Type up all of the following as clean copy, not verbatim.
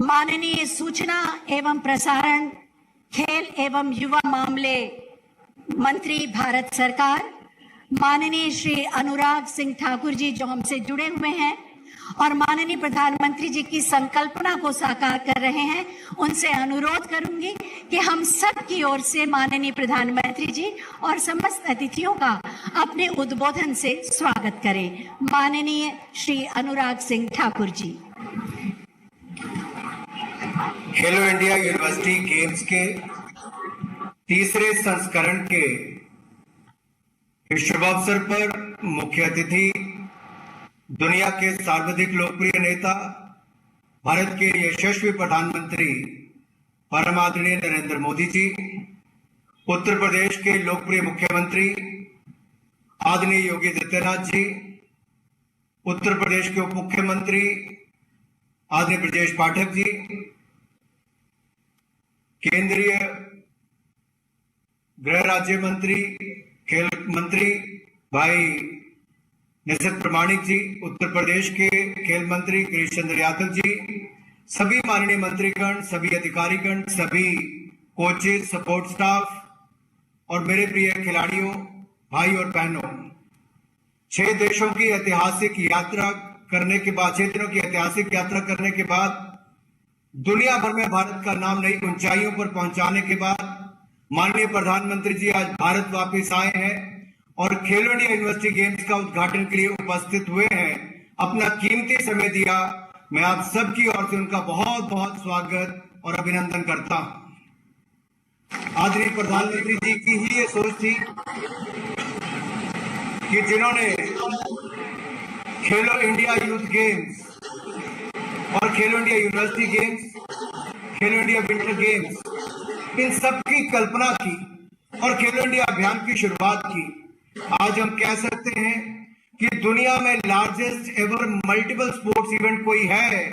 माननीय सूचना एवं प्रसारण, खेल एवं युवा मामले मंत्री भारत सरकार, माननीय श्री अनुराग सिंह ठाकुर जी जो हमसे जुड़े हुए हैं और माननीय प्रधानमंत्री जी की संकल्पना को साकार कर रहे हैं, उनसे अनुरोध करूंगी कि हम सब की ओर से माननीय प्रधानमंत्री जी और समस्त अतिथियों का अपने उद्बोधन से स्वागत करें। माननीय श्री अनुराग सिंह ठाकुर जी। खेलो इंडिया यूनिवर्सिटी गेम्स के तीसरे संस्करण के शुभ अवसर पर मुख्य अतिथि दुनिया के सर्वाधिक लोकप्रिय नेता, भारत के यशस्वी प्रधानमंत्री परम आदरणीय नरेंद्र मोदी जी, उत्तर प्रदेश के लोकप्रिय मुख्यमंत्री आदरणीय योगी आदित्यनाथ जी, उत्तर प्रदेश के उप मुख्यमंत्री आदरणीय ब्रजेश पाठक जी, केंद्रीय गृह राज्य मंत्री, खेल मंत्री भाई निशित प्रमाणिक जी, उत्तर प्रदेश के खेल मंत्री गिरीश चंद्र यादव जी, सभी माननीय मंत्रीगण, सभी अधिकारीगण, सभी कोचेस, सपोर्ट स्टाफ और मेरे प्रिय खिलाड़ियों, भाई और बहनों, 6 देशों की ऐतिहासिक यात्रा करने के बाद, 6 दिनों की ऐतिहासिक यात्रा करने के बाद, दुनिया भर में भारत का नाम नई ऊंचाइयों पर पहुंचाने के बाद माननीय प्रधानमंत्री जी आज भारत वापस आए हैं और खेलो इंडिया यूनिवर्सिटी गेम्स का उद्घाटन के लिए उपस्थित हुए हैं। अपना कीमती समय दिया। मैं आप सबकी ओर से उनका बहुत बहुत स्वागत और अभिनंदन करता हूं। आदरणीय प्रधानमंत्री जी की ही ये सोच थी कि जिन्होंने खेलो इंडिया यूथ गेम्स और खेलो इंडिया यूनिवर्सिटी गेम्स, खेलो इंडिया विंटर गेम्स, इन सब की कल्पना की और खेलो इंडिया अभियान की शुरुआत की। आज हम कह सकते हैं कि दुनिया में largest ever multiple sports event कोई है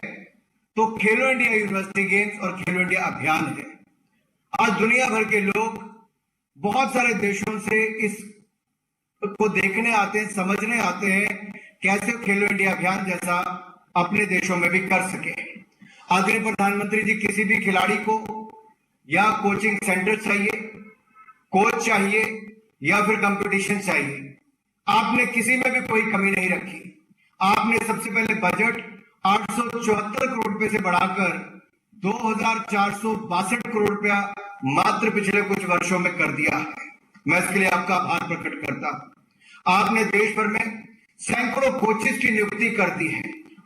तो खेलो इंडिया यूनिवर्सिटी गेम्स और खेलो इंडिया अभियान है। आज दुनिया भर के लोग बहुत सारे देशों से इस को देखने आते हैं, समझने आते हैं कैसे खेलो इंडिया अभियान जैसा अपने देशों में भी कर सके। आदरणीय प्रधानमंत्री जी, किसी भी खिलाड़ी को या कोचिंग सेंटर चाहिए, कोच चाहिए या फिर कंपटीशन चाहिए, आपने किसी में भी कोई कमी नहीं रखी। आपने सबसे पहले बजट 874 करोड़ रुपए से बढ़ाकर 2462 करोड़ रुपया मात्र पिछले कुछ वर्षों में कर दिया है। मैं इसके लिए आपका आभार प्रकट करता हूं। आपने देश भर में सैकड़ों कोचेस की नियुक्ति कर दी है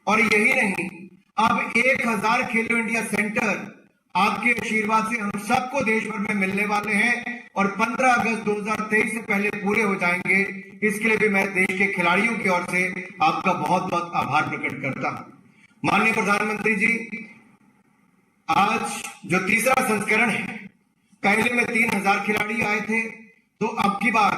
और यही नहीं, अब 1000 खेलो इंडिया सेंटर आपके आशीर्वाद से हम सबको देश भर में मिलने वाले हैं और 15 अगस्त 2023 से पहले पूरे हो जाएंगे। इसके लिए भी मैं देश के खिलाड़ियों की ओर से आपका बहुत बहुत आभार प्रकट करता हूं। माननीय प्रधानमंत्री जी, आज जो तीसरा संस्करण है, पहले में 3000 खिलाड़ी आए थे, तो अब की बार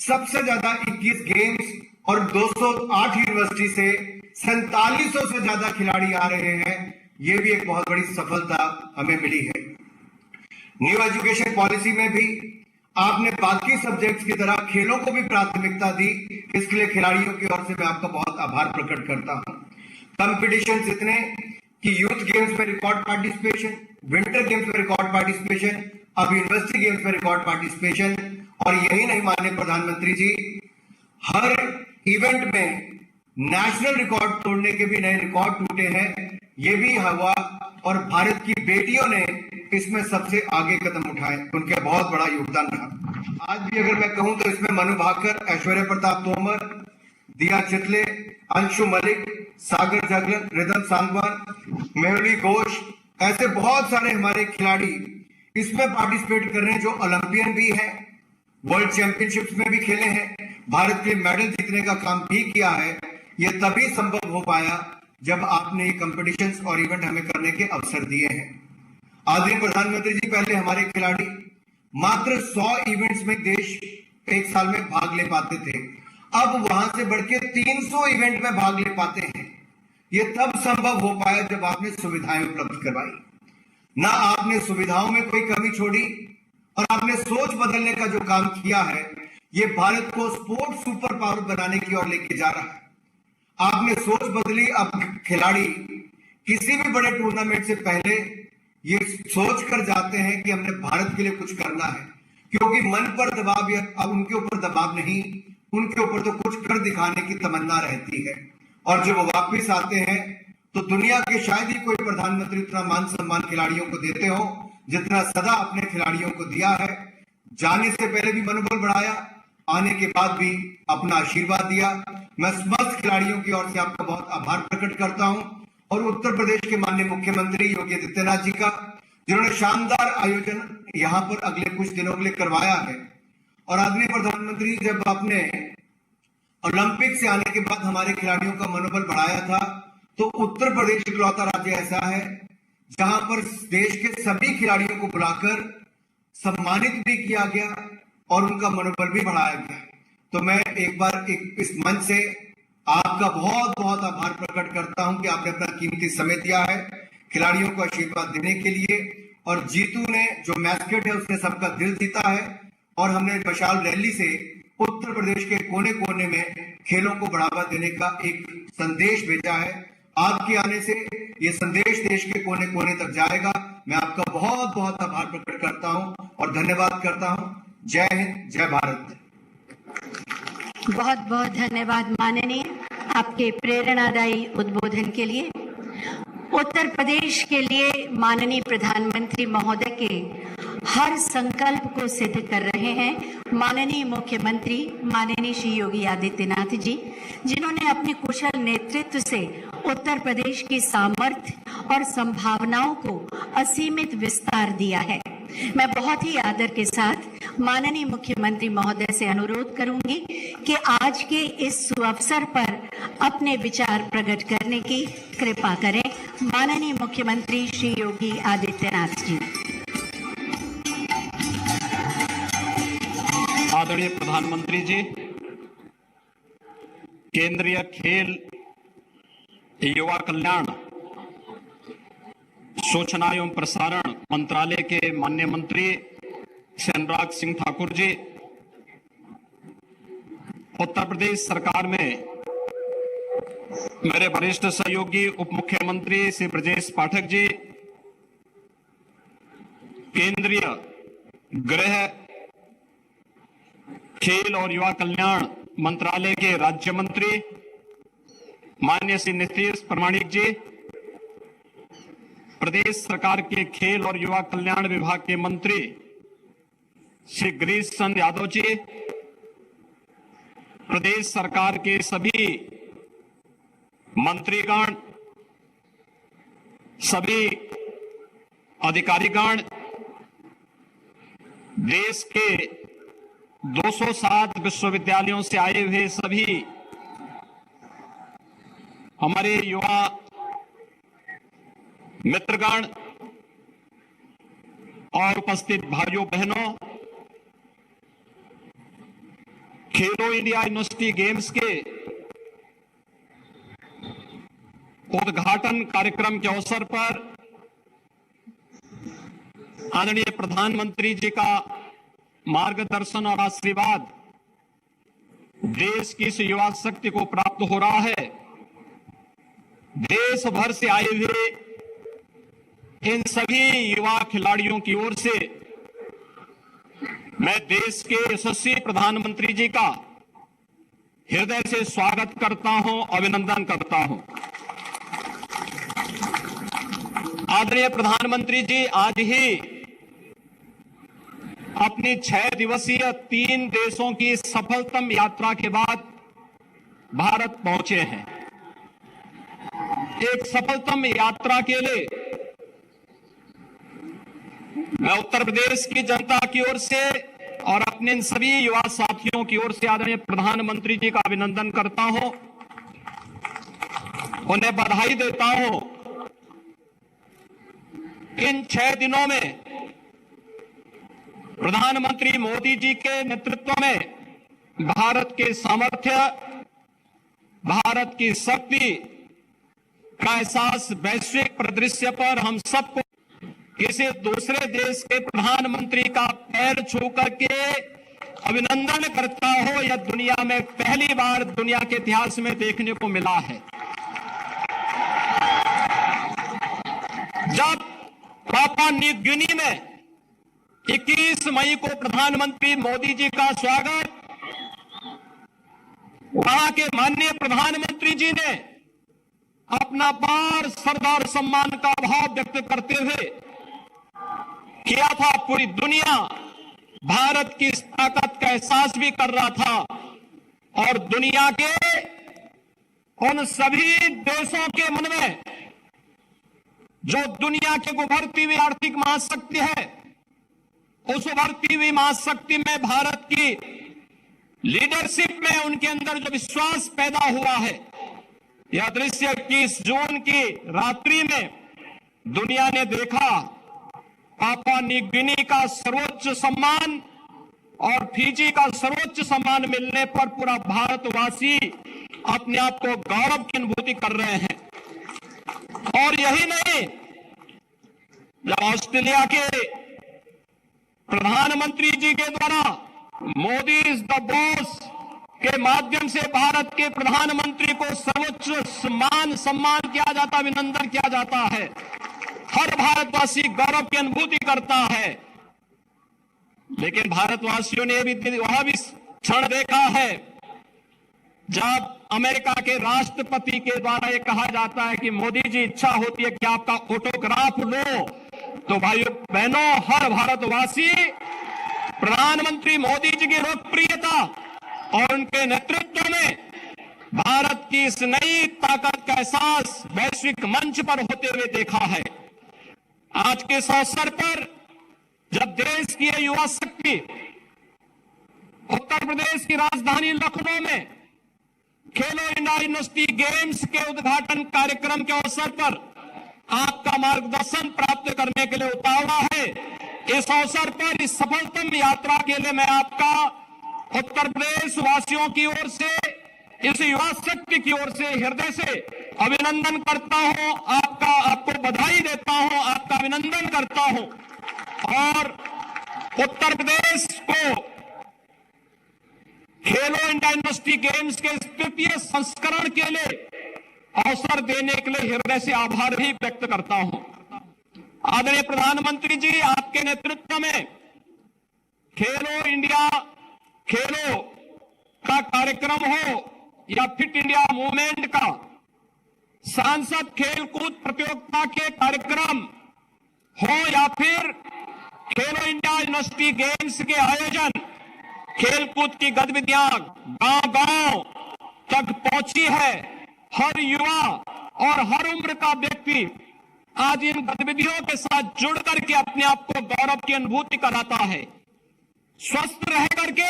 सबसे ज्यादा 21 गेम्स और 208 यूनिवर्सिटी से 4700 से ज्यादा खिलाड़ी आ रहे हैं। ये भी एक बहुत बड़ी सफलता हमें मिली है। न्यू एजुकेशन पॉलिसी में भी आपने बाकी सब्जेक्ट्स की तरह खेलों को भी प्राथमिकता दी। इसके लिए खिलाड़ियों की ओर से मैं आपका बहुत आभार प्रकट करता हूं। कंपटीशंस इतने कि यूथ गेम्स में रिकॉर्ड पार्टिसिपेशन, विंटर गेम्स में रिकॉर्ड पार्टिसिपेशन, अब यूनिवर्सिटी गेम्स में रिकॉर्ड पार्टिसिपेशन। और यही नहीं माननीय प्रधानमंत्री जी, हर इवेंट में नेशनल रिकॉर्ड तोड़ने के भी नए रिकॉर्ड टूटे हैं। ये भी हुआ और भारत की बेटियों ने इसमें सबसे आगे कदम उठाए, उनका बहुत बड़ा योगदान रहा। आज भी अगर मैं कहूं तो इसमें मनु भाकर, ऐश्वर्या प्रताप तोमर, दिया चितले, अंशु मलिक, सागर जागलन, रिदम सांगवान, मेहुली घोष, ऐसे बहुत सारे हमारे खिलाड़ी इसमें पार्टिसिपेट कर रहे हैं जो ओलंपियन भी है, वर्ल्ड चैंपियनशिप्स में भी खेले हैं, भारत के मेडल जीतने का काम भी किया है। ये तभी संभव हो पाया जब आपने ये कंपटीशंस और इवेंट हमें करने के अवसर दिए हैं। आदरणीय प्रधानमंत्री जी, पहले हमारे खिलाड़ी मात्र 100 इवेंट्स में देश एक साल में भाग ले पाते थे, अब वहां से बढ़ के 300 इवेंट में भाग ले पाते हैं। ये तब संभव हो पाया जब आपने सुविधाएं उपलब्ध करवाई। ना आपने सुविधाओं में कोई कमी छोड़ी और आपने सोच बदलने का जो काम किया है, ये भारत को स्पोर्ट्स सुपर पावर बनाने की ओर लेके जा रहा है। आपने सोच बदली, अब खिलाड़ी किसी भी बड़े टूर्नामेंट से पहले ये सोच कर जाते हैं कि हमने भारत के लिए कुछ करना है, क्योंकि मन पर दबाव या अब उनके ऊपर दबाव नहीं, उनके ऊपर तो कुछ कर दिखाने की तमन्ना रहती है। और जब वो वापिस आते हैं तो दुनिया के शायद ही कोई प्रधानमंत्री इतना मान सम्मान खिलाड़ियों को देते हो जितना सदा अपने खिलाड़ियों को दिया है। जाने से पहले भी मनोबल बढ़ाया, आने के बाद भी अपना आशीर्वाद दिया। मैं समस्त खिलाड़ियों की ओर से आपका बहुत आभार प्रकट करता हूं और उत्तर प्रदेश के माननीय मुख्यमंत्री योगी आदित्यनाथ जी का, जिन्होंने शानदार आयोजन यहां पर अगले कुछ दिनों के लिए करवाया है। और आदरणीय प्रधानमंत्री, जब आपने ओलंपिक से आने के बाद हमारे खिलाड़ियों का मनोबल बढ़ाया था, तो उत्तर प्रदेश इकलौता राज्य ऐसा है जहां पर देश के सभी खिलाड़ियों को बुलाकर सम्मानित भी किया गया और उनका मनोबल भी बढ़ाया गया। तो मैं एक बार इस मंच से आपका बहुत बहुत आभार प्रकट करता हूं कि आपने अपना कीमती समय दिया है खिलाड़ियों को आशीर्वाद देने के लिए। और जीतू ने, जो मैस्केट है, उसने सबका दिल जीता है और हमने मशाल रैली से उत्तर प्रदेश के कोने कोने में खेलों को बढ़ावा देने का एक संदेश भेजा है। आपके आने से ये संदेश देश के कोने कोने तक जाएगा। मैं आपका बहुत बहुत आभार प्रकट करता हूं और धन्यवाद करता हूं। जय हिंद, जय भारत। बहुत बहुत धन्यवाद माननीय, आपके प्रेरणादायी उद्बोधन के लिए। उत्तर प्रदेश के लिए माननीय प्रधानमंत्री महोदय के हर संकल्प को सिद्ध कर रहे हैं माननीय मुख्यमंत्री माननीय श्री योगी आदित्यनाथ जी, जिन्होंने अपने कुशल नेतृत्व से उत्तर प्रदेश की सामर्थ्य और संभावनाओं को असीमित विस्तार दिया है। मैं बहुत ही आदर के साथ माननीय मुख्यमंत्री महोदय से अनुरोध करूंगी कि आज के इस सुअवसर पर अपने विचार प्रकट करने की कृपा करें। माननीय मुख्यमंत्री श्री योगी आदित्यनाथ जी। आदरणीय प्रधानमंत्री जी, केंद्रीय खेल युवा कल्याण सूचना एवं प्रसारण मंत्रालय के माननीय मंत्री श्री अनुराग सिंह ठाकुर जी, उत्तर प्रदेश सरकार में मेरे वरिष्ठ सहयोगी उप मुख्यमंत्री श्री ब्रजेश पाठक जी, केंद्रीय गृह खेल और युवा कल्याण मंत्रालय के राज्य मंत्री माननीय श्री नीतीश प्रमाणिक जी, प्रदेश सरकार के खेल और युवा कल्याण विभाग के मंत्री श्री गिरीश चंद्र यादव जी, प्रदेश सरकार के सभी मंत्रीगण, सभी अधिकारीगण, देश के 207 विश्वविद्यालयों से आए हुए सभी हमारे युवा मित्रगण और उपस्थित भाइयों बहनों, खेलो इंडिया यूनिवर्सिटी गेम्स के उद्घाटन कार्यक्रम के अवसर पर आदरणीय प्रधानमंत्री जी का मार्गदर्शन और आशीर्वाद देश की इस युवा शक्ति को प्राप्त हो रहा है। देश भर से आए हुए इन सभी युवा खिलाड़ियों की ओर से मैं देश के यशस्वी प्रधानमंत्री जी का हृदय से स्वागत करता हूं, अभिनंदन करता हूं। आदरणीय प्रधानमंत्री जी आज ही अपनी 6 दिवसीय 3 देशों की सफलतम यात्रा के बाद भारत पहुंचे हैं। एक सफलतम यात्रा के लिए मैं उत्तर प्रदेश की जनता की ओर से और अपने इन सभी युवा साथियों की ओर से आदरणीय प्रधानमंत्री जी का अभिनंदन करता हूं, उन्हें बधाई देता हूं। इन 6 दिनों में प्रधानमंत्री मोदी जी के नेतृत्व में भारत के सामर्थ्य, भारत की शक्ति का एहसास वैश्विक परिदृश्य पर हम सबको किसी दूसरे देश के प्रधानमंत्री का पैर छू करके अभिनंदन करता हो, यह दुनिया में पहली बार दुनिया के इतिहास में देखने को मिला है। पापुआ न्यू गिनी में 21 मई को प्रधानमंत्री मोदी जी का स्वागत वहां के माननीय प्रधानमंत्री जी ने अपना बार सरदार सम्मान का भाव व्यक्त करते हुए किया था। पूरी दुनिया भारत की इस ताकत का एहसास भी कर रहा था और दुनिया के उन सभी देशों के मन में जो दुनिया के उभरती हुई आर्थिक महाशक्ति है, उस उभरती हुई महाशक्ति में भारत की लीडरशिप में उनके अंदर जो विश्वास पैदा हुआ है, यह दृश्य 21 जून की रात्रि में दुनिया ने देखा। पापुआ न्यू गिनी का सर्वोच्च सम्मान और फिजी का सर्वोच्च सम्मान मिलने पर पूरा भारतवासी अपने आप को गौरव की अनुभूति कर रहे हैं। और यही नहीं, जब ऑस्ट्रेलिया के प्रधानमंत्री जी के द्वारा मोदी इज द बॉस के माध्यम से भारत के प्रधानमंत्री को सर्वोच्च सम्मान किया जाता, अभिनंदन किया जाता है, हर भारतवासी गौरव की अनुभूति करता है। लेकिन भारतवासियों ने भी वह भी क्षण देखा है जब अमेरिका के राष्ट्रपति के द्वारा यह कहा जाता है कि मोदी जी इच्छा होती है कि आपका फोटोग्राफ लो, तो भाइयों बहनों हर भारतवासी प्रधानमंत्री मोदी जी की लोकप्रियता और उनके नेतृत्व में भारत की इस नई ताकत का एहसास वैश्विक मंच पर होते हुए देखा है। आज के इस अवसर पर जब देश की युवा शक्ति उत्तर प्रदेश की राजधानी लखनऊ में खेलो इंडिया यूनिवर्सिटी गेम्स के उद्घाटन कार्यक्रम के अवसर पर आपका मार्गदर्शन प्राप्त करने के लिए उतावला है, इस अवसर पर इस सफलतम यात्रा के लिए मैं आपका उत्तर प्रदेश वासियों की ओर से, इस युवा शक्ति की ओर से हृदय से अभिनंदन करता हूं। आपको बधाई देता हूं, आपका अभिनंदन करता हूं और उत्तर प्रदेश को खेलो इंडिया यूनिवर्सिटी गेम्स के तृतीय संस्करण के लिए अवसर देने के लिए हृदय से आभार भी व्यक्त करता हूं। आदरणीय प्रधानमंत्री जी, आपके नेतृत्व में खेलो इंडिया खेलो का कार्यक्रम हो या फिट इंडिया मूवमेंट का, सांसद खेलकूद प्रतियोगिता के कार्यक्रम हो या फिर खेलो इंडिया यूनिवर्सिटी गेम्स के आयोजन, खेलकूद की गतिविधियां गांव-गांव तक पहुंची है। हर युवा और हर उम्र का व्यक्ति आज इन गतिविधियों के साथ जुड़ करके अपने आप को गौरव की अनुभूति कराता है। स्वस्थ रह करके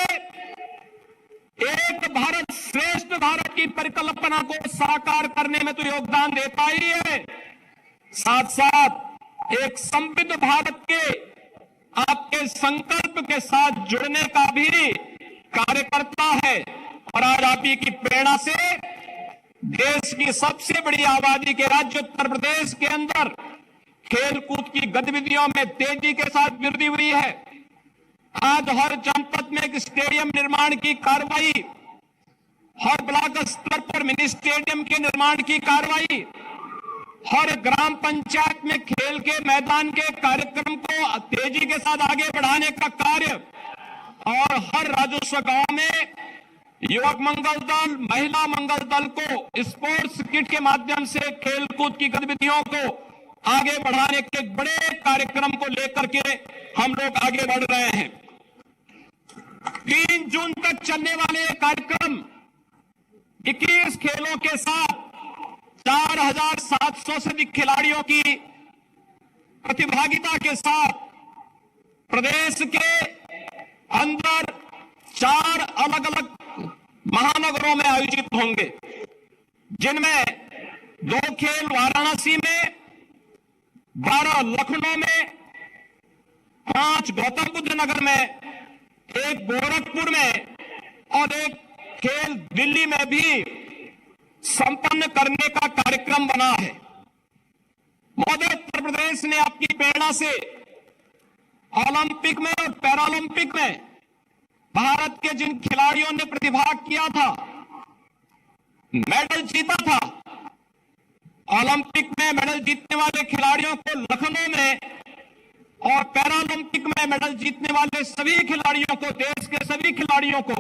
एक भारत श्रेष्ठ भारत की परिकल्पना को साकार करने में तो योगदान देता ही है, साथ साथ एक समृद्ध भारत के आपके संकल्प के साथ जुड़ने का भी कार्य करता है। और आज आप ही की प्रेरणा से देश की सबसे बड़ी आबादी के राज्य उत्तर प्रदेश के अंदर खेलकूद की गतिविधियों में तेजी के साथ वृद्धि हुई है। आज हर जनपद में एक स्टेडियम निर्माण की कार्रवाई, हर ब्लॉक स्तर पर मिनी स्टेडियम के निर्माण की कार्रवाई, हर ग्राम पंचायत में खेल के मैदान के कार्यक्रम को तेजी के साथ आगे बढ़ाने का कार्य और हर राजस्व गांव में युवक मंगल दल, महिला मंगल दल को स्पोर्ट्स किट के माध्यम से खेलकूद की गतिविधियों को आगे बढ़ाने के बड़े कार्यक्रम को लेकर के हम लोग आगे बढ़ रहे हैं। 3 जून तक चलने वाले कार्यक्रम 21 खेलों के साथ 4700 से अधिक खिलाड़ियों की प्रतिभागिता के साथ प्रदेश के अंदर 4 अलग अलग महानगरों में आयोजित होंगे, जिनमें 2 खेल वाराणसी में, 12 लखनऊ में, 5 गौतम बुद्ध नगर में, 1 गोरखपुर में और 1 खेल दिल्ली में भी संपन्न करने का कार्यक्रम बना है। महोदय, उत्तर प्रदेश ने आपकी प्रेरणा से ओलंपिक में और पैरालंपिक में भारत के जिन खिलाड़ियों ने प्रतिभाग किया था, मेडल जीता था, ओलंपिक में मेडल जीतने वाले खिलाड़ियों को लखनऊ में और पैरालंपिक में मेडल जीतने वाले सभी खिलाड़ियों को, देश के सभी खिलाड़ियों को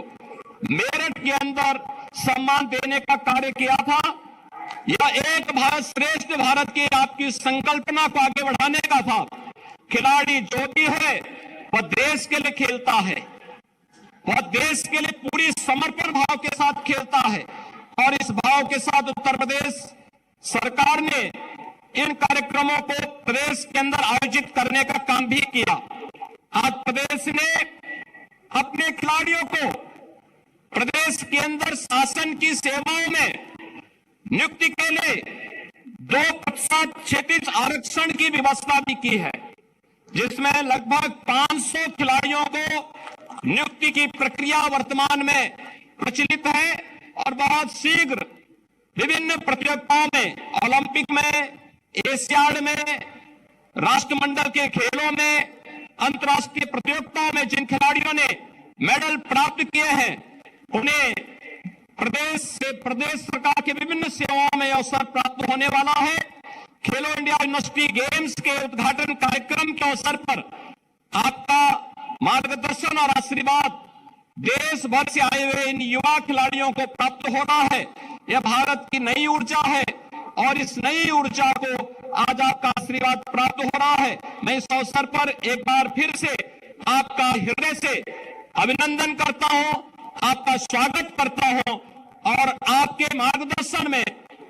मेरठ के अंदर सम्मान देने का कार्य किया था। यह एक भारत श्रेष्ठ भारत की आपकी संकल्पना को आगे बढ़ाने का था। खिलाड़ी जो भी है वह देश के लिए खेलता है, वह देश के लिए पूरी समर्पण भाव के साथ खेलता है और इस भाव के साथ उत्तर प्रदेश सरकार ने इन कार्यक्रमों को प्रदेश के अंदर आयोजित करने का काम भी किया। आज प्रदेश ने अपने खिलाड़ियों को प्रदेश के अंदर शासन की सेवाओं में नियुक्ति के लिए 2% क्षैतिज आरक्षण की व्यवस्था भी की है, जिसमें लगभग 500 खिलाड़ियों को नियुक्ति की प्रक्रिया वर्तमान में प्रचलित है और बहुत शीघ्र विभिन्न प्रतियोगिताओं में, ओलंपिक में, एशियाड में, राष्ट्रमंडल के खेलों में, अंतर्राष्ट्रीय प्रतियोगिताओं में जिन खिलाड़ियों ने मेडल प्राप्त किए हैं उन्हें प्रदेश सरकार के विभिन्न सेवाओं में अवसर प्राप्त होने वाला है। खेलो इंडिया यूनिवर्सिटी गेम्स के उद्घाटन कार्यक्रम के अवसर पर आपका मार्गदर्शन और आशीर्वाद देश भर से आए हुए इन युवा खिलाड़ियों को प्राप्त हो रहा है। यह भारत की नई ऊर्जा है और इस नई ऊर्जा को आज आपका आशीर्वाद प्राप्त हो रहा है। मैं इस अवसर पर एक बार फिर से आपका हृदय से अभिनंदन करता हूं, आपका स्वागत करता हूं और आपके मार्गदर्शन में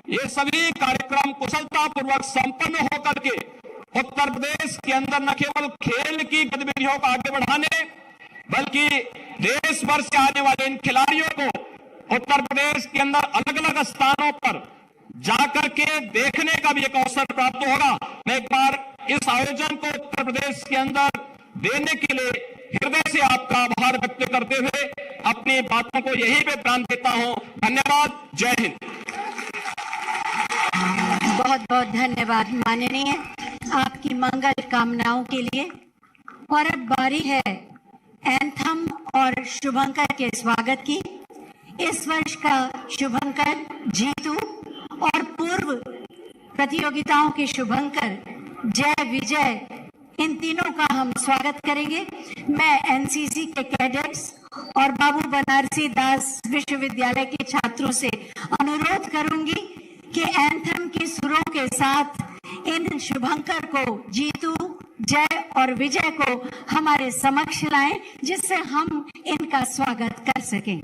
ये सभी कार्यक्रम कुशलता पूर्वक संपन्न होकर के उत्तर प्रदेश के अंदर न केवल खेल की गतिविधियों को आगे बढ़ाने बल्कि देश भर से आने वाले इन खिलाड़ियों को उत्तर प्रदेश के अंदर अलग अलग स्थानों पर जाकर के देखने का भी एक अवसर प्राप्त होगा। मैं एक बार इस आयोजन को उत्तर प्रदेश के अंदर देने के लिए हृदय से आपका आभार व्यक्त करते हुए अपनी बातों को यही पे प्राण देता हूं। धन्यवाद। जय हिंद। बहुत बहुत धन्यवाद माननीय, आपकी मंगल कामनाओं के लिए। और अब बारी है एंथम और शुभंकर के स्वागत की। इस वर्ष का शुभंकर जीतू और पूर्व प्रतियोगिताओं के शुभंकर जय विजय, इन तीनों का हम स्वागत करेंगे। मैं एनसीसी के कैडेट्स और बाबू बनारसी दास विश्वविद्यालय के छात्रों से अनुरोध करूंगी कि एंथम के सुरों के साथ इन शुभंकर को, जीतू, जय और विजय को हमारे समक्ष लाएं, जिससे हम इनका स्वागत कर सकें।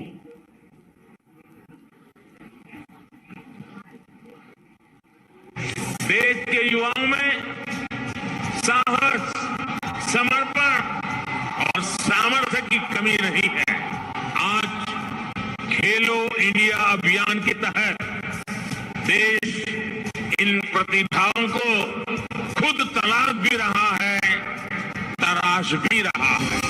देश के युवाओं में साहस, समर्पण और सामर्थ्य की कमी नहीं है। आज खेलो इंडिया अभियान के तहत देश इन प्रतिभाओं को खुद तलाश भी रहा है, तराश भी रहा है।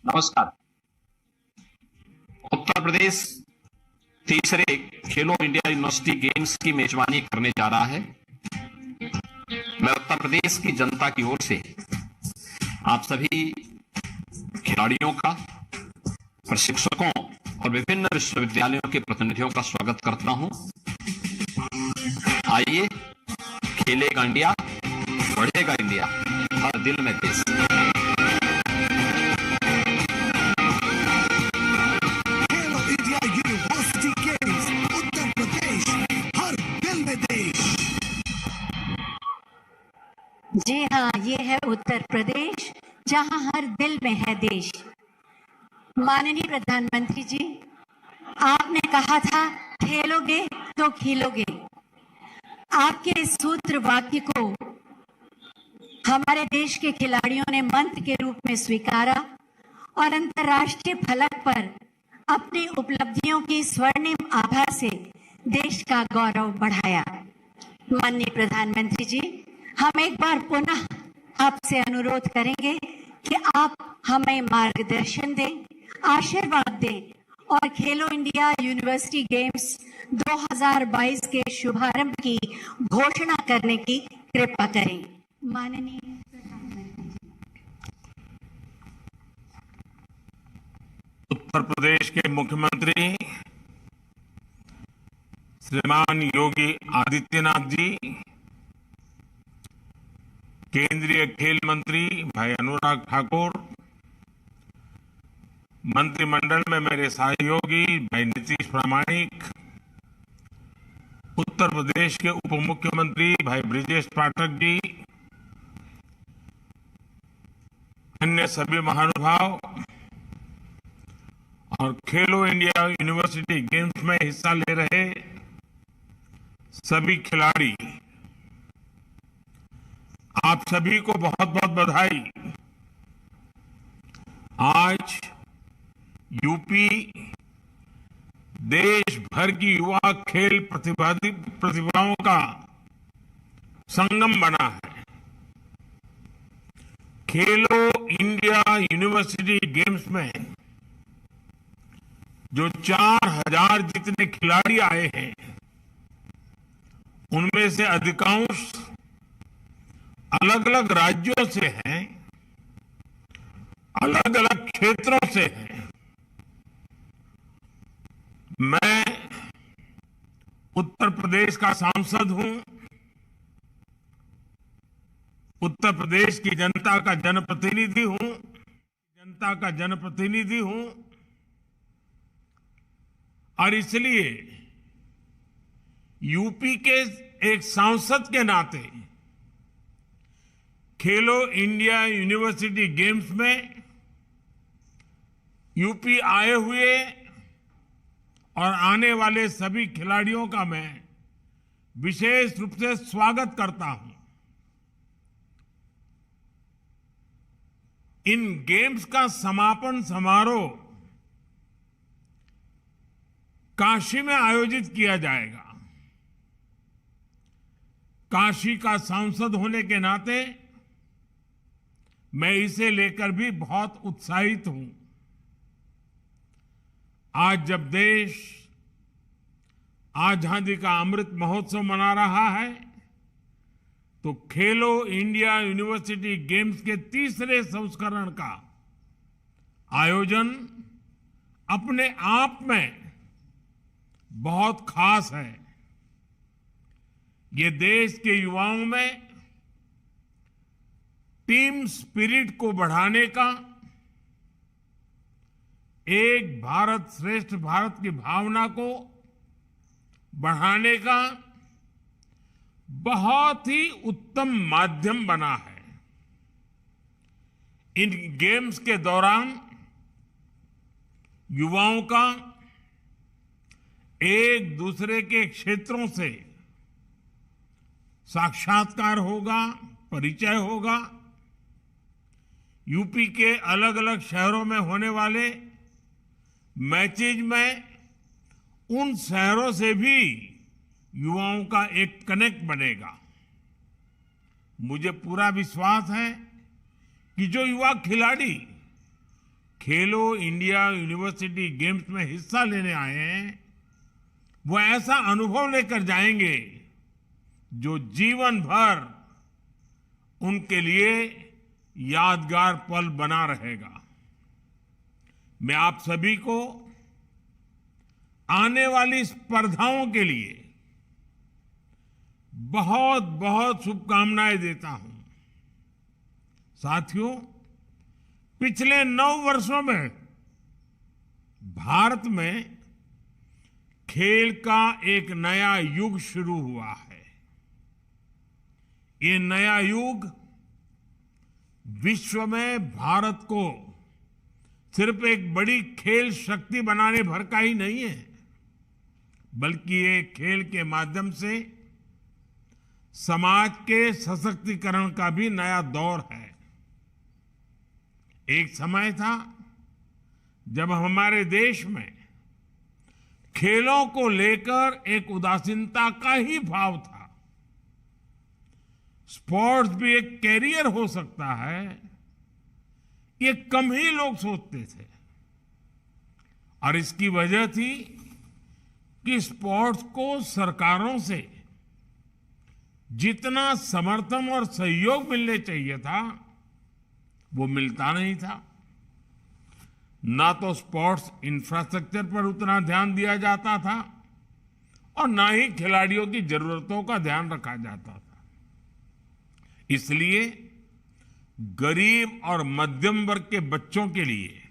नमस्कार। उत्तर प्रदेश तीसरे खेलो इंडिया यूनिवर्सिटी गेम्स की मेजबानी करने जा रहा है। मैं उत्तर प्रदेश की जनता की ओर से आप सभी खिलाड़ियों का, प्रशिक्षकों और विभिन्न विश्वविद्यालयों के प्रतिनिधियों का स्वागत करता हूं। आइए, खेलेगा इंडिया, बढ़ेगा इंडिया, हर दिल में देश। खेलो India university games, Uttar Pradesh, हर दिल में देश। जी हाँ, ये है उत्तर प्रदेश, जहां हर दिल में है देश। माननीय प्रधानमंत्री जी, आपने कहा था खेलोगे तो खिलोगे। आपके इस सूत्र वाक्य को हमारे देश के खिलाड़ियों ने मंत्र के रूप में स्वीकारा और अंतर्राष्ट्रीय फलक पर अपनी उपलब्धियों की स्वर्णिम आभा से देश का गौरव बढ़ाया। माननीय प्रधानमंत्री जी, हम एक बार पुनः आपसे अनुरोध करेंगे कि आप हमें मार्गदर्शन दें, आशीर्वाद दें और खेलो इंडिया यूनिवर्सिटी गेम्स 2022 के शुभारंभ की घोषणा करने की कृपा करें। माननीय प्रधानमंत्री जी। उत्तर प्रदेश के मुख्यमंत्री श्रीमान योगी आदित्यनाथ जी, केंद्रीय खेल मंत्री भाई अनुराग ठाकुर, मंत्रिमंडल में मेरे सहयोगी भाई नीतीश प्रामाणिक, उत्तर प्रदेश के उप मुख्यमंत्री भाई ब्रिजेश पाठक जी, अन्य सभी महानुभाव और खेलो इंडिया यूनिवर्सिटी गेम्स में हिस्सा ले रहे सभी खिलाड़ी, आप सभी को बहुत बहुत बधाई। आज यूपी देश भर की युवा खेल प्रतिभाओं का संगम बना है। खेलो इंडिया यूनिवर्सिटी गेम्स में जो 4000 जितने खिलाड़ी आए हैं, उनमें से अधिकांश अलग अलग राज्यों से हैं, अलग अलग क्षेत्रों से हैं। मैं उत्तर प्रदेश का सांसद हूं, उत्तर प्रदेश की जनता का जनप्रतिनिधि हूं और इसलिए यूपी के एक सांसद के नाते खेलो इंडिया यूनिवर्सिटी गेम्स में यूपी आए हुए और आने वाले सभी खिलाड़ियों का मैं विशेष रूप से स्वागत करता हूं। इन गेम्स का समापन समारोह काशी में आयोजित किया जाएगा। काशी का सांसद होने के नाते मैं इसे लेकर भी बहुत उत्साहित हूं। आज जब देश आजादी का अमृत महोत्सव मना रहा है, तो खेलो इंडिया यूनिवर्सिटी गेम्स के तीसरे संस्करण का आयोजन अपने आप में बहुत खास है। ये देश के युवाओं में टीम स्पिरिट को बढ़ाने का, एक भारत श्रेष्ठ भारत की भावना को बढ़ाने का बहुत ही उत्तम माध्यम बना है। इन गेम्स के दौरान युवाओं का एक दूसरे के क्षेत्रों से साक्षात्कार होगा, परिचय होगा। यूपी के अलग अलग शहरों में होने वाले मैचेज में उन शहरों से भी युवाओं का एक कनेक्ट बनेगा। मुझे पूरा विश्वास है कि जो युवा खिलाड़ी खेलो इंडिया यूनिवर्सिटी गेम्स में हिस्सा लेने आए हैं, वो ऐसा अनुभव लेकर जाएंगे जो जीवन भर उनके लिए यादगार पल बना रहेगा। मैं आप सभी को आने वाली स्पर्धाओं के लिए बहुत बहुत शुभकामनाएं देता हूं। साथियों, पिछले 9 वर्षों में भारत में खेल का एक नया युग शुरू हुआ है। ये नया युग विश्व में भारत को सिर्फ एक बड़ी खेल शक्ति बनाने भर का ही नहीं है, बल्कि ये खेल के माध्यम से समाज के सशक्तिकरण का भी नया दौर है। एक समय था जब हमारे देश में खेलों को लेकर एक उदासीनता का ही भाव था। स्पोर्ट्स भी एक कैरियर हो सकता है, ये कम ही लोग सोचते थे। और इसकी वजह थी कि स्पोर्ट्स को सरकारों से जितना समर्थन और सहयोग मिलने चाहिए था, वो मिलता नहीं था। ना तो स्पोर्ट्स इंफ्रास्ट्रक्चर पर उतना ध्यान दिया जाता था और ना ही खिलाड़ियों की जरूरतों का ध्यान रखा जाता था। इसलिए गरीब और मध्यम वर्ग के बच्चों के लिए,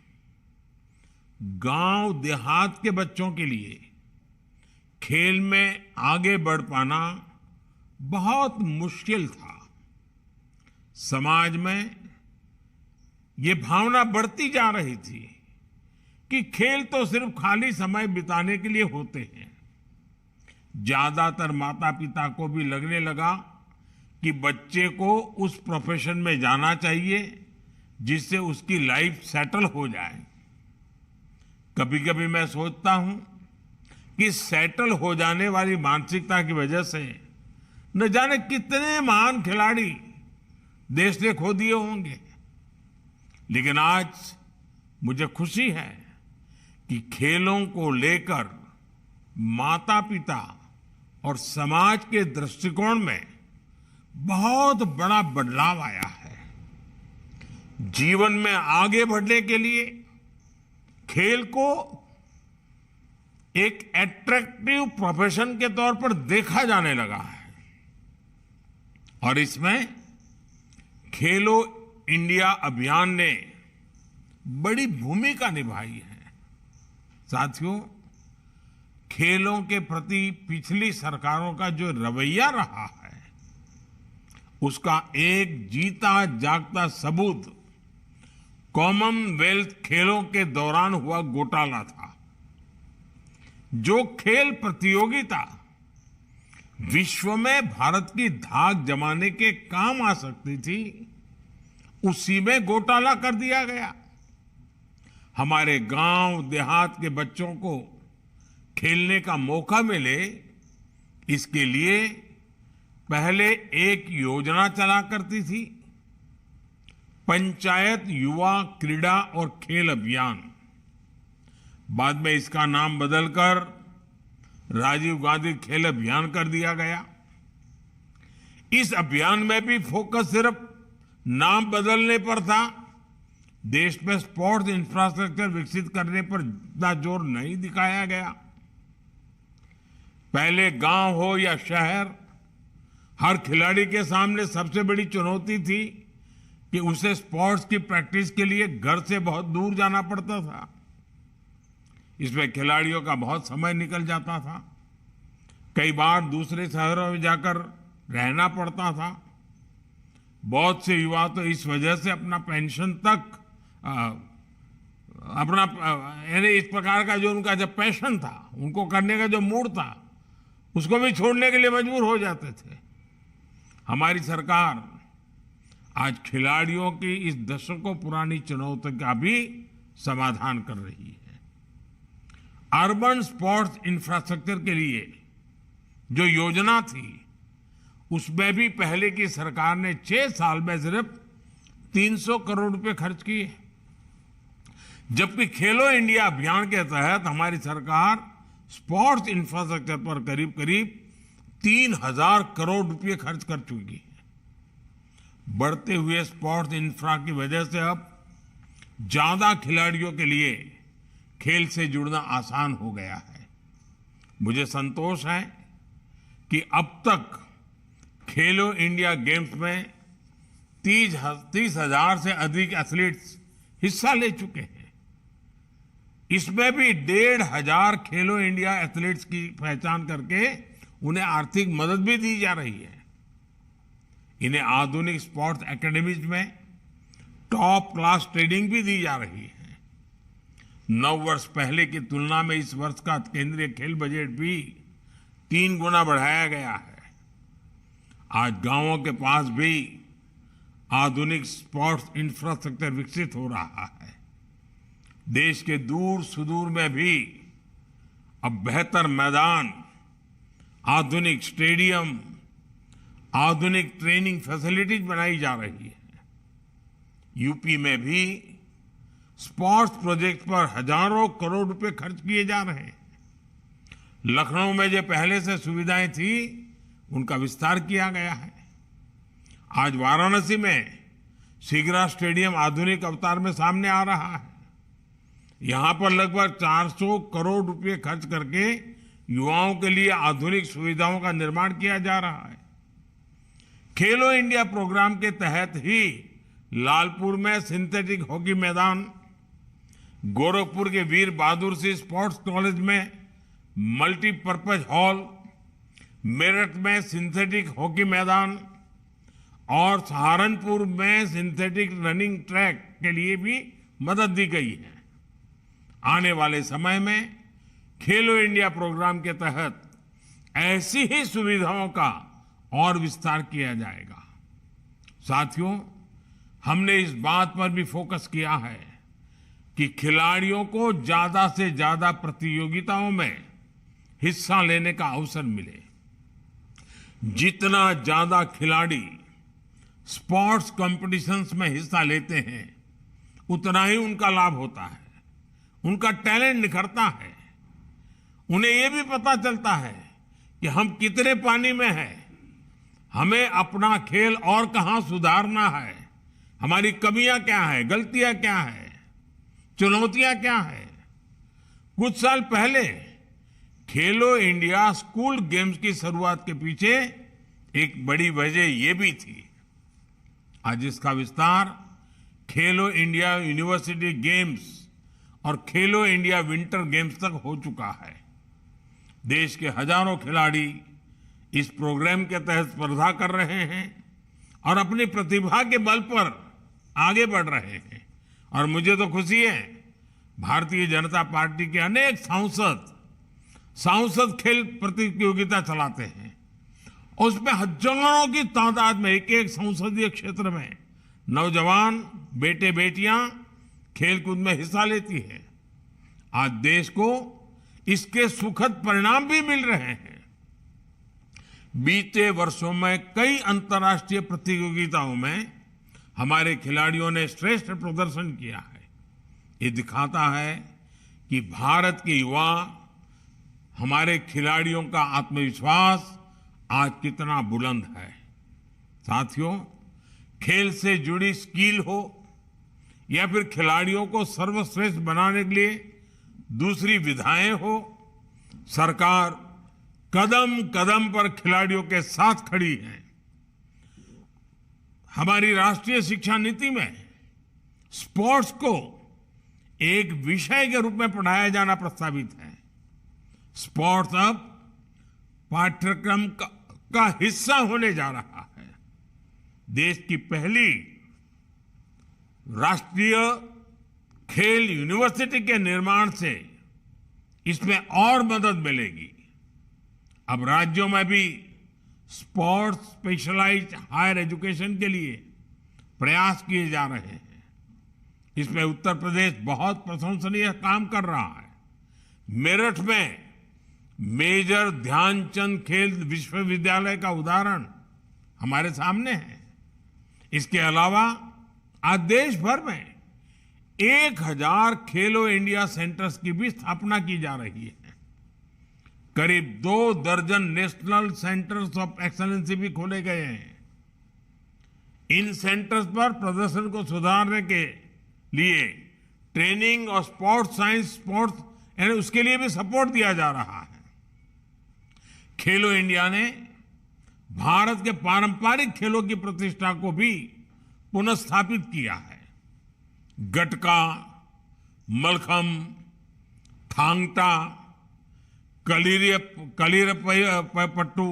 गांव देहात के बच्चों के लिए खेल में आगे बढ़ पाना बहुत मुश्किल था। समाज में ये भावना बढ़ती जा रही थी कि खेल तो सिर्फ खाली समय बिताने के लिए होते हैं। ज्यादातर माता पिता को भी लगने लगा कि बच्चे को उस प्रोफेशन में जाना चाहिए जिससे उसकी लाइफ सेटल हो जाए। कभी कभी मैं सोचता हूं कि सेटल हो जाने वाली मानसिकता की वजह से न जाने कितने महान खिलाड़ी देश ने खो दिए होंगे। लेकिन आज मुझे खुशी है कि खेलों को लेकर माता पिता और समाज के दृष्टिकोण में बहुत बड़ा बदलाव आया है। जीवन में आगे बढ़ने के लिए खेल को एक एट्रैक्टिव प्रोफेशन के तौर पर देखा जाने लगा है और इसमें खेलो इंडिया अभियान ने बड़ी भूमिका निभाई है। साथियों, खेलों के प्रति पिछली सरकारों का जो रवैया रहा है, उसका एक जीता जागता सबूत कॉमनवेल्थ खेलों के दौरान हुआ घोटाला था। जो खेल प्रतियोगिता विश्व में भारत की धाक जमाने के काम आ सकती थी, उसी में घोटाला कर दिया गया। हमारे गांव देहात के बच्चों को खेलने का मौका मिले, इसके लिए पहले एक योजना चला करती थी, पंचायत युवा क्रीड़ा और खेल अभियान। बाद में इसका नाम बदलकर राजीव गांधी खेल अभियान कर दिया गया। इस अभियान में भी फोकस सिर्फ नाम बदलने पर था। देश में स्पोर्ट्स इंफ्रास्ट्रक्चर विकसित करने पर इतना जोर नहीं दिखाया गया। पहले गांव हो या शहर, हर खिलाड़ी के सामने सबसे बड़ी चुनौती थी कि उसे स्पोर्ट्स की प्रैक्टिस के लिए घर से बहुत दूर जाना पड़ता था। इसमें खिलाड़ियों का बहुत समय निकल जाता था। कई बार दूसरे शहरों में जाकर रहना पड़ता था। बहुत से युवा तो इस वजह से अपना पेंशन तक यानी इस प्रकार का जो उनका जब पैशन था, उनको करने का जो मूड था, उसको भी छोड़ने के लिए मजबूर हो जाते थे। हमारी सरकार आज खिलाड़ियों की इस दशकों पुरानी चुनौती का भी समाधान कर रही है। अर्बन स्पोर्ट्स इंफ्रास्ट्रक्चर के लिए जो योजना थी, उसमें भी पहले की सरकार ने 6 साल में सिर्फ 300 करोड़ रुपए खर्च किए। जबकि खेलो इंडिया अभियान के तहत हमारी सरकार स्पोर्ट्स इंफ्रास्ट्रक्चर पर करीब करीब 3,000 करोड़ रुपए खर्च कर चुकी है। बढ़ते हुए स्पोर्ट्स इंफ्रा की वजह से अब ज्यादा खिलाड़ियों के लिए खेल से जुड़ना आसान हो गया है। मुझे संतोष है कि अब तक खेलो इंडिया गेम्स में 30,000 से अधिक एथलीट्स हिस्सा ले चुके हैं। इसमें भी 1,500 खेलो इंडिया एथलीट्स की पहचान करके उन्हें आर्थिक मदद भी दी जा रही है। इन्हें आधुनिक स्पोर्ट्स एकेडमीज में टॉप क्लास ट्रेनिंग भी दी जा रही है। 9 वर्ष पहले की तुलना में इस वर्ष का केंद्रीय खेल बजट भी 3 गुना बढ़ाया गया है। आज गांवों के पास भी आधुनिक स्पोर्ट्स इंफ्रास्ट्रक्चर विकसित हो रहा है। देश के दूर सुदूर में भी अब बेहतर मैदान, आधुनिक स्टेडियम, आधुनिक ट्रेनिंग फैसिलिटीज बनाई जा रही है। यूपी में भी स्पोर्ट्स प्रोजेक्ट पर हजारों करोड़ रुपए खर्च किए जा रहे हैं। लखनऊ में जो पहले से सुविधाएं थी उनका विस्तार किया गया है। आज वाराणसी में शिग्रा स्टेडियम आधुनिक अवतार में सामने आ रहा है। यहां पर लगभग 400 करोड़ रुपए खर्च करके युवाओं के लिए आधुनिक सुविधाओं का निर्माण किया जा रहा है। खेलो इंडिया प्रोग्राम के तहत ही लालपुर में सिंथेटिक हॉकी मैदान, गोरखपुर के वीर बहादुर सिंह स्पोर्ट्स कॉलेज में मल्टीपर्पज हॉल, मेरठ में सिंथेटिक हॉकी मैदान और सहारनपुर में सिंथेटिक रनिंग ट्रैक के लिए भी मदद दी गई है। आने वाले समय में खेलो इंडिया प्रोग्राम के तहत ऐसी ही सुविधाओं का और विस्तार किया जाएगा। साथियों, हमने इस बात पर भी फोकस किया है कि खिलाड़ियों को ज्यादा से ज्यादा प्रतियोगिताओं में हिस्सा लेने का अवसर मिले। जितना ज्यादा खिलाड़ी स्पोर्ट्स कॉम्पिटिशन्स में हिस्सा लेते हैं उतना ही उनका लाभ होता है, उनका टैलेंट निखरता है। उन्हें यह भी पता चलता है कि हम कितने पानी में हैं, हमें अपना खेल और कहां सुधारना है, हमारी कमियां क्या है, गलतियां क्या है, चुनौतियां क्या है। कुछ साल पहले खेलो इंडिया स्कूल गेम्स की शुरुआत के पीछे एक बड़ी वजह यह भी थी। आज इसका विस्तार खेलो इंडिया यूनिवर्सिटी गेम्स और खेलो इंडिया विंटर गेम्स तक हो चुका है। देश के हजारों खिलाड़ी इस प्रोग्राम के तहत स्पर्धा कर रहे हैं और अपनी प्रतिभा के बल पर आगे बढ़ रहे हैं। और मुझे तो खुशी है, भारतीय जनता पार्टी के अनेक सांसद खेल प्रतियोगिता चलाते हैं। उसमें हजारों की तादाद में एक एक संसदीय क्षेत्र में नौजवान बेटे बेटियां खेलकूद में हिस्सा लेती है। आज देश को इसके सुखद परिणाम भी मिल रहे हैं। बीते वर्षों में कई अंतर्राष्ट्रीय प्रतियोगिताओं में हमारे खिलाड़ियों ने श्रेष्ठ प्रदर्शन किया है। ये दिखाता है कि भारत के युवा, हमारे खिलाड़ियों का आत्मविश्वास आज कितना बुलंद है। साथियों, खेल से जुड़ी स्किल हो या फिर खिलाड़ियों को सर्वश्रेष्ठ बनाने के लिए दूसरी विधाएं हो, सरकार कदम कदम पर खिलाड़ियों के साथ खड़ी है। हमारी राष्ट्रीय शिक्षा नीति में स्पोर्ट्स को एक विषय के रूप में पढ़ाया जाना प्रस्तावित है। स्पोर्ट्स अब पाठ्यक्रम का हिस्सा होने जा रहा है। देश की पहली राष्ट्रीय खेल यूनिवर्सिटी के निर्माण से इसमें और मदद मिलेगी। अब राज्यों में भी स्पोर्ट्स स्पेशलाइज्ड हायर एजुकेशन के लिए प्रयास किए जा रहे हैं। इसमें उत्तर प्रदेश बहुत प्रशंसनीय काम कर रहा है। मेरठ में मेजर ध्यानचंद खेल विश्वविद्यालय का उदाहरण हमारे सामने है। इसके अलावा आज देश भर में 1000 खेलो इंडिया सेंटर्स की भी स्थापना की जा रही है। करीब 2 दर्जन नेशनल सेंटर्स ऑफ एक्सीलेंसी भी खोले गए हैं। इन सेंटर्स पर प्रदर्शन को सुधारने के लिए ट्रेनिंग और स्पोर्ट्स साइंस स्पोर्ट्स यानी उसके लिए भी सपोर्ट दिया जा रहा है। खेलो इंडिया ने भारत के पारंपरिक खेलों की प्रतिष्ठा को भी पुनर्स्थापित किया है। गटका, मलखम, थांग टा, कलीरपट्टू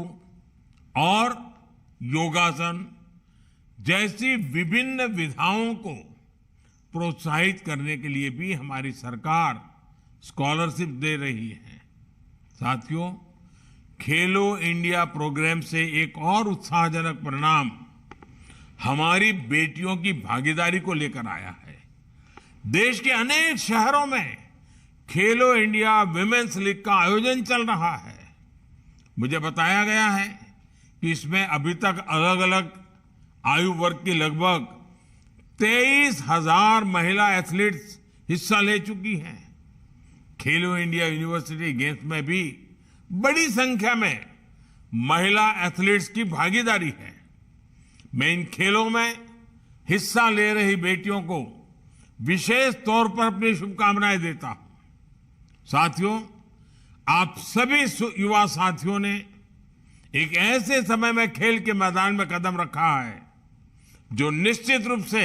और योगासन जैसी विभिन्न विधाओं को प्रोत्साहित करने के लिए भी हमारी सरकार स्कॉलरशिप दे रही है। साथियों, खेलो इंडिया प्रोग्राम से एक और उत्साहजनक परिणाम हमारी बेटियों की भागीदारी को लेकर आया है। देश के अनेक शहरों में खेलो इंडिया विमेंस लीग का आयोजन चल रहा है। मुझे बताया गया है कि इसमें अभी तक अलग अलग आयु वर्ग की लगभग 23,000 महिला एथलीट्स हिस्सा ले चुकी हैं। खेलो इंडिया यूनिवर्सिटी गेम्स में भी बड़ी संख्या में महिला एथलीट्स की भागीदारी है। मैं इन खेलों में हिस्सा ले रही बेटियों को विशेष तौर पर अपनी शुभकामनाएं देता हूं। साथियों, आप सभी युवा साथियों ने एक ऐसे समय में खेल के मैदान में कदम रखा है जो निश्चित रूप से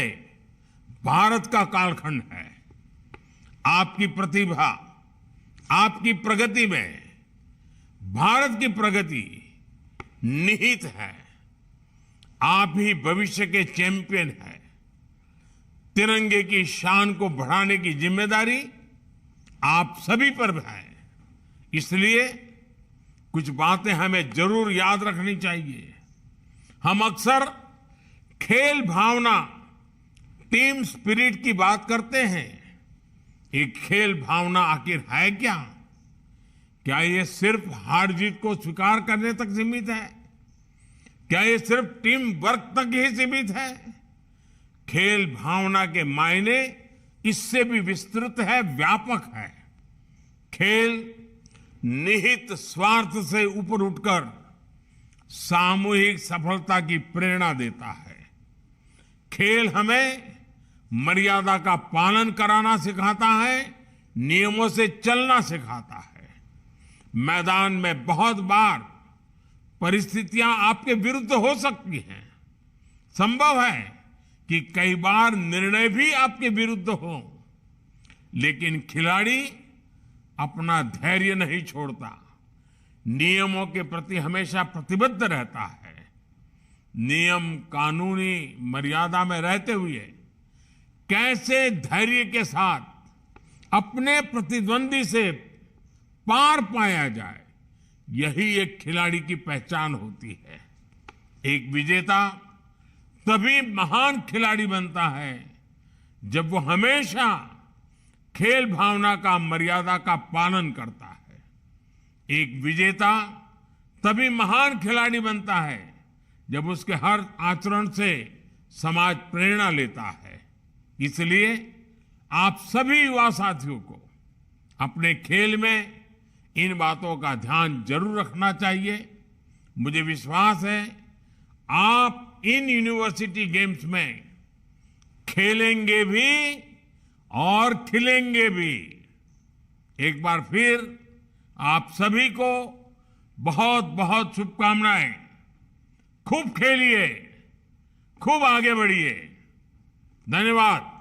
भारत का कालखंड है। आपकी प्रतिभा, आपकी प्रगति में भारत की प्रगति निहित है। आप ही भविष्य के चैंपियन हैं। तिरंगे की शान को बढ़ाने की जिम्मेदारी आप सभी पर है। इसलिए कुछ बातें हमें जरूर याद रखनी चाहिए। हम अक्सर खेल भावना, टीम स्पिरिट की बात करते हैं। एक खेल भावना आखिर है क्या? क्या ये सिर्फ हार जीत को स्वीकार करने तक सीमित है? क्या ये सिर्फ टीम वर्क तक ही सीमित है? खेल भावना के मायने इससे भी विस्तृत है, व्यापक है। खेल निहित स्वार्थ से ऊपर उठकर सामूहिक सफलता की प्रेरणा देता है। खेल हमें मर्यादा का पालन कराना सिखाता है, नियमों से चलना सिखाता है। मैदान में बहुत बार परिस्थितियां आपके विरुद्ध हो सकती हैं। संभव है कि कई बार निर्णय भी आपके विरुद्ध हो, लेकिन खिलाड़ी अपना धैर्य नहीं छोड़ता, नियमों के प्रति हमेशा प्रतिबद्ध रहता है। नियम कानूनी मर्यादा में रहते हुए कैसे धैर्य के साथ अपने प्रतिद्वंदी से पार पाया जाए, यही एक खिलाड़ी की पहचान होती है। एक विजेता तभी महान खिलाड़ी बनता है जब वो हमेशा खेल भावना का, मर्यादा का पालन करता है। एक विजेता तभी महान खिलाड़ी बनता है जब उसके हर आचरण से समाज प्रेरणा लेता है। इसलिए आप सभी युवा साथियों को अपने खेल में इन बातों का ध्यान जरूर रखना चाहिए। मुझे विश्वास है आप इन यूनिवर्सिटी गेम्स में खेलेंगे भी और खिलेंगे भी। एक बार फिर आप सभी को बहुत बहुत शुभकामनाएं। खूब खेलिए, खूब आगे बढ़िए। धन्यवाद।